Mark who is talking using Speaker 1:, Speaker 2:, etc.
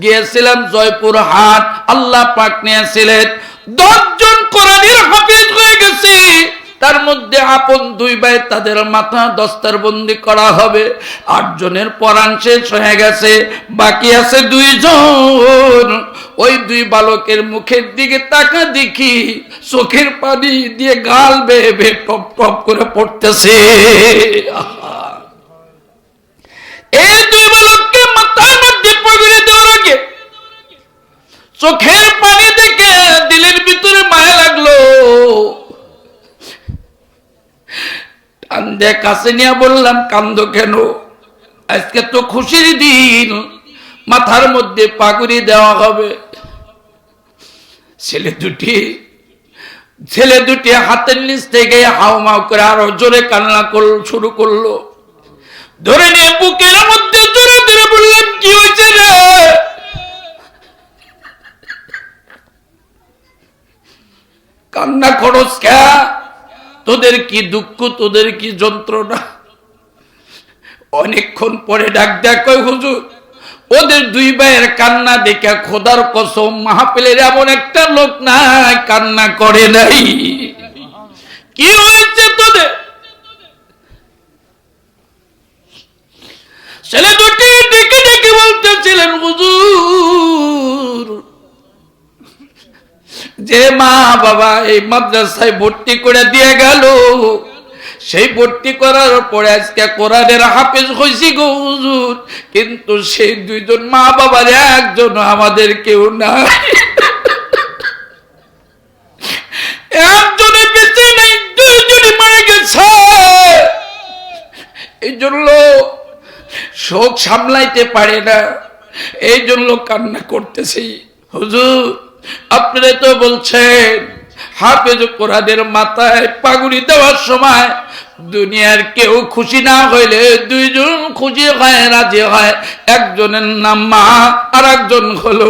Speaker 1: গিয়েছিলাম জয়পুরহাট, আল্লাহ পাক নিয়েছিলেন 10 জন কোরআনের হাফেজ হয়ে গেছে। তার মধ্যে আপন 2 ভাই, তাদের মাথা দস্তারবন্দি করা হবে। 8 জনের পরাণ শেষ হয়ে গেছে, বাকি আছে 2 জন। ওই 2 বালকের মুখের দিকে তাকা দেখি চোখের পানি দিয়ে গাল বেয়ে বেয়ে টপ টপ করে পড়তেছে। এই 2 বালককে মাথার মধ্যে পগড়ে দেওয়ার আগে চোখের পানি দেখে দিলের ভিতরে মায়া লাগলো। কান্দে কাছে নিয়ে বললাম, কান্দো কেন? আজকে তো খুশির দিন, মাথার মধ্যে পাগড়ি দেওয়া হবে। ছেলে দুটি হাতের নিচ থেকে হাউমাউ করে আরো জোরে কান্না শুরু করলো। ধরে নিয়ে বুকের মধ্যে জোরে ধরে বললাম, কি হয়েছে রে? কান্না করস কে? তোদের কি দুঃখ, তোদের কি যন্ত্রণা? অনেকক্ষণ পরে ডাক দেয়া কয়, হুজুর ওদের 2 ভাইয়ের কান্না দেখে খোদার কসম মাহফিলের এমন একটা লোক নাই কান্না করে নাই। কি হয়েছে তোদের? ছেলে দুটি ডেকে ডেকে বলতেছিলেন, হুজুর যে মা বাবা এই মাদ্রাসায় ভর্তি করে দিয়ে গেল, সেই ভর্তি করার পরে আজকে কোরআনের হাফেজ হইছি গো হুজুর, কিন্তু সেই 2 জন মা বাবার একজন আমাদের কেউ নাই। একজনে বেঁচে নেই, 2 জনই মারা গেছে। এই জন্য শোক সামলাইতে পারে না, এই জন্য কান্না করতেছি। হুজুর আপনারা তো বলছেন হাফেজ কোরআনের মাথায় পাগড়ি দেওয়ার সময় দুনিয়ার কেউ খুশি না হইলে 2 জন খুশি হয়, রাজি হয়। একজনের নাম মা, আর একজন হলো